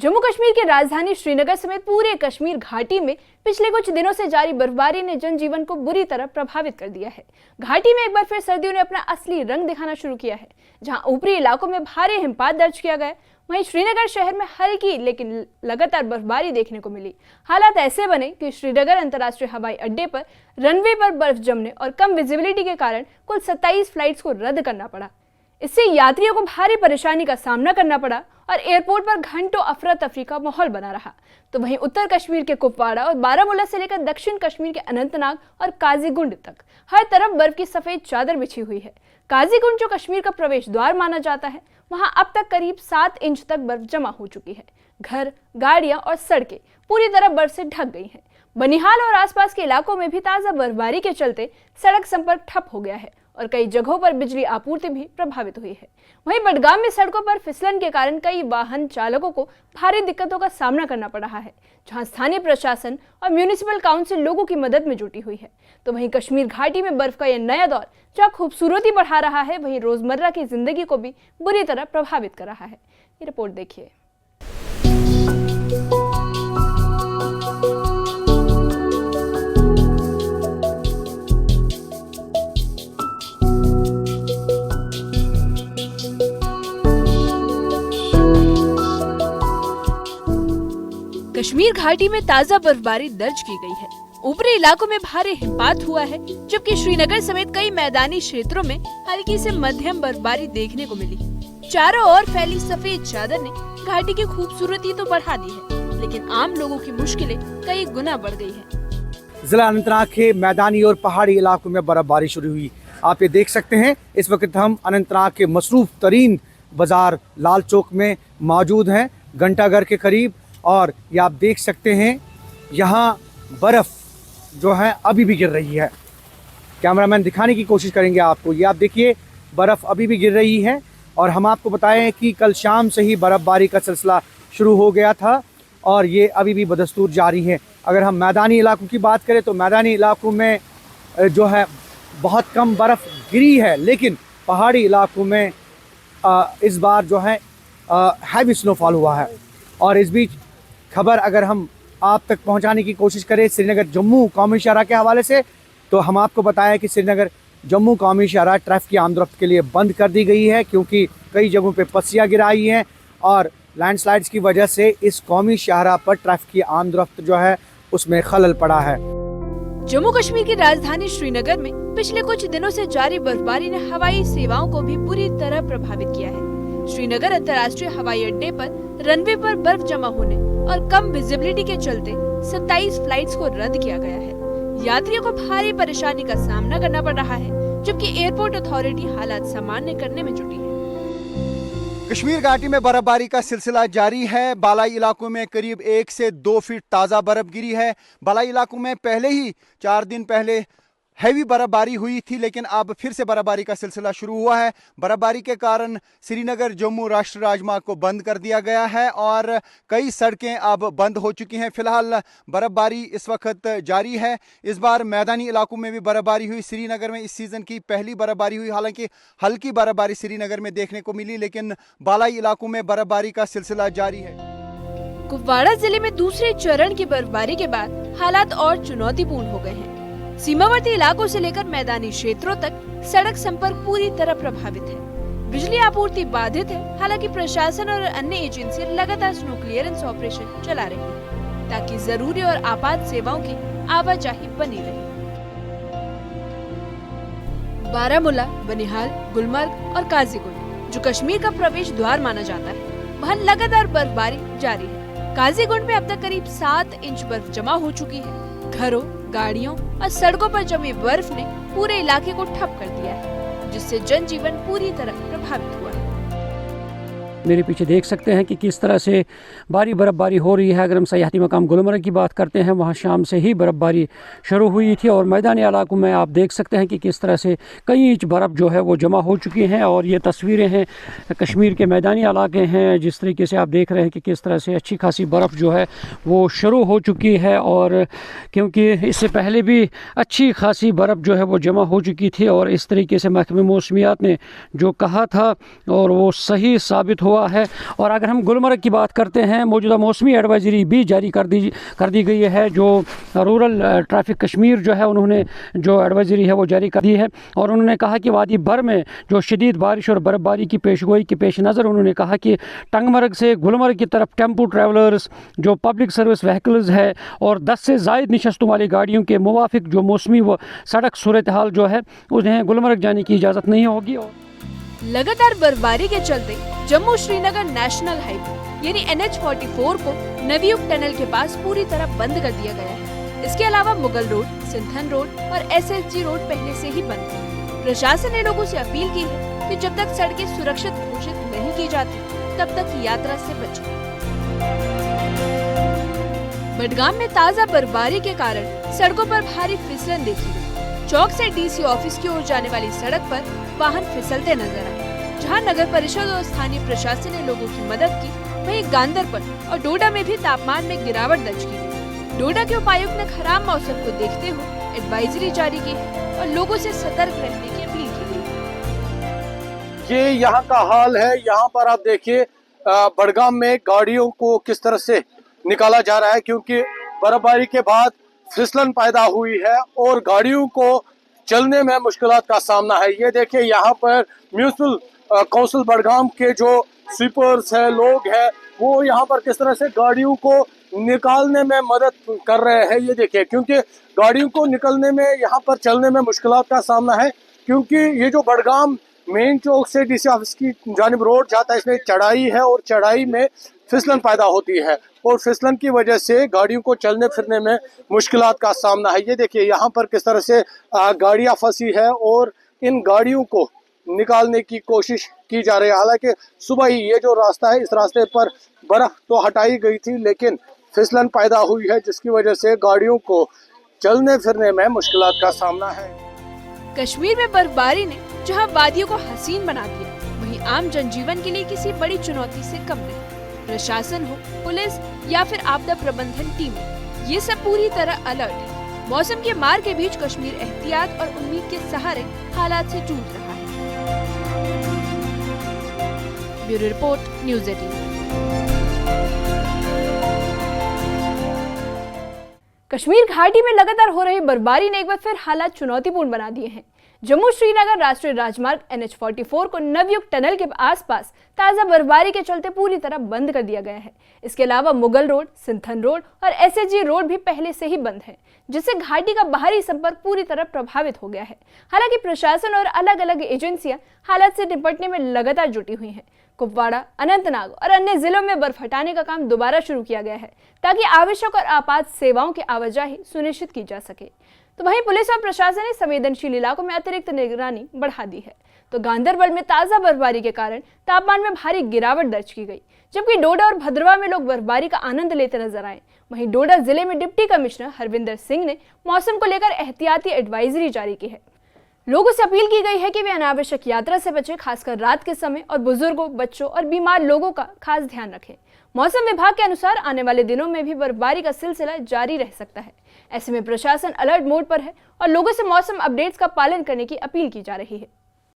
जम्मू कश्मीर की राजधानी श्रीनगर समेत पूरे कश्मीर घाटी में पिछले कुछ दिनों से जारी बर्फबारी ने जनजीवन को बुरी तरह प्रभावित कर दिया है। घाटी में एक बार फिर सर्दियों ने अपना असली रंग दिखाना शुरू किया है। जहां ऊपरी इलाकों में भारी हिमपात दर्ज किया गया, वहीं श्रीनगर शहर में हल्की लेकिन लगातार बर्फबारी देखने को मिली। हालात ऐसे बने कि श्रीनगर अंतर्राष्ट्रीय हवाई अड्डे पर रनवे पर बर्फ जमने और कम विजिबिलिटी के कारण कुल 27 फ्लाइट्स को रद्द करना पड़ा। इससे यात्रियों को भारी परेशानी का सामना करना पड़ा और एयरपोर्ट पर घंटों अफरा तफरी का माहौल बना रहा। तो वहीं उत्तर कश्मीर के कुपवाड़ा और बारामूला से लेकर दक्षिण कश्मीर के अनंतनाग और काजीगुंड तक हर तरफ बर्फ की सफेद चादर बिछी हुई है। काजीगुंड जो कश्मीर का प्रवेश द्वार माना जाता है, वहां अब तक करीब 7 इंच तक बर्फ जमा हो चुकी है। घर, गाड़ियां और सड़कें पूरी तरह बर्फ से ढक गई हैं। बनिहाल और आसपास के इलाकों में भी ताजा बर्फबारी के चलते सड़क संपर्क ठप हो गया है और कई जगहों पर बिजली आपूर्ति भी प्रभावित हुई है। वहीं बडगाम में सड़कों पर फिसलन के कारण कई वाहन चालकों को भारी दिक्कतों का सामना करना पड़ रहा है, जहां स्थानीय प्रशासन और म्यूनिसिपल काउंसिल लोगों की मदद में जुटी हुई है। तो वहीं कश्मीर घाटी में बर्फ का यह नया दौर जहां खूबसूरती बढ़ा रहा है, वहीं रोजमर्रा की जिंदगी को भी बुरी तरह प्रभावित कर रहा है। ये रिपोर्ट देखिए। कश्मीर घाटी में ताजा बर्फबारी दर्ज की गई है। ऊपरी इलाकों में भारी हिमपात हुआ है, जबकि श्रीनगर समेत कई मैदानी क्षेत्रों में हल्की से मध्यम बर्फबारी देखने को मिली। चारों ओर फैली सफेद चादर ने घाटी की खूबसूरती तो बढ़ा दी है, लेकिन आम लोगों की मुश्किलें कई गुना बढ़ गई है। जिला अनंतनाग के मैदानी और पहाड़ी इलाकों में बर्फबारी शुरू हुई। आप ये देख सकते हैं, इस वक्त हम अनंतनाग के मसरूफ तरीन बाजार लाल चौक में मौजूद हैं, घंटाघर के करीब। और ये आप देख सकते हैं, यहाँ बर्फ़ जो है अभी भी गिर रही है। कैमरामैन दिखाने की कोशिश करेंगे आपको। ये आप देखिए, बर्फ़ अभी भी गिर रही है। और हम आपको बताएं कि कल शाम से ही बर्फ़बारी का सिलसिला शुरू हो गया था और ये अभी भी बदस्तूर जारी है। अगर हम मैदानी इलाकों की बात करें तो मैदानी इलाकों में जो है बहुत कम बर्फ़ गिरी है, लेकिन पहाड़ी इलाकों में इस बार जो है हैवी स्नोफॉल हुआ है। और इस बीच खबर अगर हम आप तक पहुंचाने की कोशिश करें श्रीनगर जम्मू कौमी शाहराह के हवाले से, तो हम आपको बताया कि श्रीनगर जम्मू कौमी शाहराह ट्रैफिक की आमदोरफ्त के लिए बंद कर दी गई है, क्योंकि कई जगहों पे पस्सियाँ गिराई हैं और लैंडस्लाइड्स की वजह से इस कौमी शाहराह पर ट्रैफिक की आमदोरफ्त जो है उसमें खलल पड़ा है। जम्मू कश्मीर की राजधानी श्रीनगर में पिछले कुछ दिनों से जारी बर्फबारी ने हवाई सेवाओं को भी बुरी तरह प्रभावित किया है। श्रीनगर अंतर्राष्ट्रीय हवाई अड्डे पर रनवे पर बर्फ जमा होने और कम विजिबिलिटी के चलते 27 फ्लाइट्स को रद्द किया गया है। यात्रियों को भारी परेशानी का सामना करना पड़ रहा है, जबकि एयरपोर्ट अथॉरिटी हालात सामान्य करने में जुटी है। कश्मीर घाटी में बर्फबारी का सिलसिला जारी है। बालाई इलाकों में करीब 1 से 2 फीट ताज़ा बर्फ गिरी है। बालाई इलाकों में पहले ही 4 दिन पहले हैवी बर्फबारी हुई थी, लेकिन अब फिर से बर्फबारी का सिलसिला शुरू हुआ है। बर्फबारी के कारण श्रीनगर जम्मू राष्ट्रीय राजमार्ग को बंद कर दिया गया है और कई सड़कें अब बंद हो चुकी हैं। फिलहाल बर्फबारी इस वक्त जारी है। इस बार मैदानी इलाकों में भी बर्फबारी हुई। श्रीनगर में इस सीज़न की पहली बर्फबारी हुई। हालांकि हल्की बर्फबारी श्रीनगर में देखने को मिली, लेकिन बालाई इलाकों में बर्फबारी का सिलसिला जारी है। कुपवाड़ा जिले में दूसरे चरण की बर्फबारी के बाद हालात और चुनौतीपूर्ण हो गए हैं। सीमावर्ती इलाकों से लेकर मैदानी क्षेत्रों तक सड़क संपर्क पूरी तरह प्रभावित है। बिजली आपूर्ति बाधित है। हालांकि प्रशासन और अन्य एजेंसी लगातार स्नो क्लियरेंस ऑपरेशन चला रही है, ताकि जरूरी और आपात सेवाओं की आवाजाही बनी रहे। बारामूला, बनिहाल, गुलमर्ग और काजीगुंड जो कश्मीर का प्रवेश द्वार माना जाता है, वहाँ लगातार बर्फबारी जारी है। काजीगुंड में अब तक करीब 7 इंच बर्फ जमा हो चुकी है। घरों, गाड़ियों और सड़कों पर जमी बर्फ ने पूरे इलाके को ठप कर दिया है, जिससे जनजीवन पूरी तरह प्रभावित हुआ है। मेरे पीछे देख सकते हैं कि किस तरह से भारी बर्फबारी हो रही है। अगर हम सयाहती मकाम गुलमर्ग की बात करते हैं, वहाँ शाम से ही बर्फबारी शुरू हुई थी और मैदानी इलाकों में आप देख सकते हैं कि किस तरह से कई इंच बर्फ़ जो है वो जमा हो चुकी हैं। और ये तस्वीरें हैं कश्मीर के मैदानी इलाके हैं, जिस तरीके से आप देख रहे हैं कि किस तरह से अच्छी खासी बर्फ़ जो है वो शुरू हो चुकी है। और क्योंकि इससे पहले भी अच्छी खासी बर्फ़ जो है वो जमा हो चुकी थी और इस तरीके से महकमे मौसमियात ने जो कहा था और वो सही साबित हो हुआ है। और अगर हम गुलमर्ग की बात करते हैं, मौजूदा मौसमी एडवाइजरी भी जारी कर दी गई है। जो रूरल ट्रैफिक कश्मीर जो है, उन्होंने जो एडवाइजरी है वो जारी कर दी है और उन्होंने कहा कि वादी भर में जो शदीद बारिश और बर्फ़बारी की पेशगोई के पेश नज़र उन्होंने कहा कि टंगमर्ग से गुलमर्ग की तरफ टेम्पो ट्रैवलर्स, जो पब्लिक सर्विस व्हीकल्स है और 10 से ज़ायद नशस्तों वाली गाड़ियों के मुवाफिक जो मौसमी व सड़क सूरत हाल जो है, उन्हें गुलमर्ग जाने की इजाज़त नहीं होगी। और लगातार बर्फबारी के चलते जम्मू श्रीनगर नेशनल हाईवे यानी NH-44 को नवयुग टनल के पास पूरी तरह बंद कर दिया गया है। इसके अलावा मुगल रोड, सिंथन रोड और SSG रोड पहले से ही बंद है। प्रशासन ने लोगों से अपील की है कि जब तक सड़कें सुरक्षित घोषित नहीं की जाती तब तक यात्रा से बचें। बडगाम में ताजा बर्फबारी के कारण सड़कों पर भारी फिसलन देखी गई। चौक से DC ऑफिस की ओर जाने वाली सड़क पर वाहन फिसलते नजर आए। जहां नगर परिषद और स्थानीय प्रशासन ने लोगों की मदद की, वहीं गांदरबल और डोडा में भी तापमान में गिरावट दर्ज की गई। डोडा के उपायुक्त ने खराब मौसम को देखते हुए एडवाइजरी जारी की है और लोगों से सतर्क रहने की अपील की गई। ये यहाँ का हाल है। यहाँ पर आप देखिए बडगाम में गाड़ियों को किस तरह से निकाला जा रहा है, क्योंकि बर्फबारी के बाद फिसलन पैदा हुई है और गाड़ियों को चलने में मुश्किलात का सामना है। ये देखिए यहाँ पर म्यूनिसिपल काउंसिल बडगाम के जो स्वीपर्स है, लोग हैं, वो यहाँ पर किस तरह से गाड़ियों को निकालने में मदद कर रहे हैं। ये देखिए, क्योंकि गाड़ियों को निकलने में, यहाँ पर चलने में मुश्किलात का सामना है, क्योंकि ये जो बडगाम मेन चौक से DC ऑफिस की जानिब रोड जाता है, इसमें चढ़ाई है और चढ़ाई में फिसलन पैदा होती है और फिसलन की वजह से गाड़ियों को चलने फिरने में मुश्किलात का सामना है। ये देखिए यहाँ पर किस तरह से गाड़ियाँ फंसी है और इन गाड़ियों को निकालने की कोशिश की जा रही है। हालांकि सुबह ही ये जो रास्ता है, इस रास्ते पर बर्फ तो हटाई गई थी, लेकिन फिसलन पैदा हुई है, जिसकी वजह से गाड़ियों को चलने फिरने में मुश्किलात का सामना है। कश्मीर में बर्फबारी ने जहां वादियों को हसीन बना दिया, वहीं आम जनजीवन के लिए किसी बड़ी चुनौती से कम नहीं। प्रशासन हो, पुलिस या फिर आपदा प्रबंधन टीमें, ये सब पूरी तरह अलर्ट है। मौसम के मार के बीच कश्मीर एहतियात और उम्मीद के सहारे हालात से जूझ रहा है। Bureau report, news 18। कश्मीर घाटी में लगातार हो रही बर्फबारी ने एक बार फिर हालात चुनौतीपूर्ण बना दिए हैं। जम्मू श्रीनगर राष्ट्रीय राजमार्ग NH-44 को नवयुग टनल के आसपास ताजा बर्फबारी के चलते पूरी तरह बंद कर दिया गया है। इसके अलावा मुगल रोड, सिंथन रोड और SSG रोड भी पहले से ही बंद है, जिससे घाटी का बाहरी संपर्क पूरी तरह प्रभावित हो गया है। हालांकि प्रशासन और अलग अलग एजेंसियां हालात से निपटने में लगातार जुटी हुई हैं। कुपवाड़ा, अनंतनाग और अन्य जिलों में बर्फ हटाने का काम दोबारा शुरू किया गया है, ताकि आवश्यक और आपात सेवाओं की आवाजाही सुनिश्चित की जा सके। तो वहीं पुलिस और प्रशासन ने संवेदनशील इलाकों में अतिरिक्त निगरानी बढ़ा दी है। तो गांदरबल में ताजा बर्फबारी के कारण तापमान में भारी गिरावट दर्ज की गई, जबकि डोडा और भद्रवा में लोग बर्फबारी का आनंद लेते नजर आए। वहीं डोडा जिले में डिप्टी कमिश्नर हरविंदर सिंह ने मौसम को लेकर एहतियाती एडवाइजरी जारी की है। लोगों से अपील की गई है कि वे अनावश्यक यात्रा से बचें, खासकर रात के समय, और बुजुर्गों, बच्चों और बीमार लोगों का खास ध्यान रखें। मौसम विभाग के अनुसार आने वाले दिनों में भी बर्फबारी का सिलसिला जारी रह सकता है। ऐसे में प्रशासन अलर्ट मोड पर है और लोगों से मौसम अपडेट्स का पालन करने की अपील की जा रही है।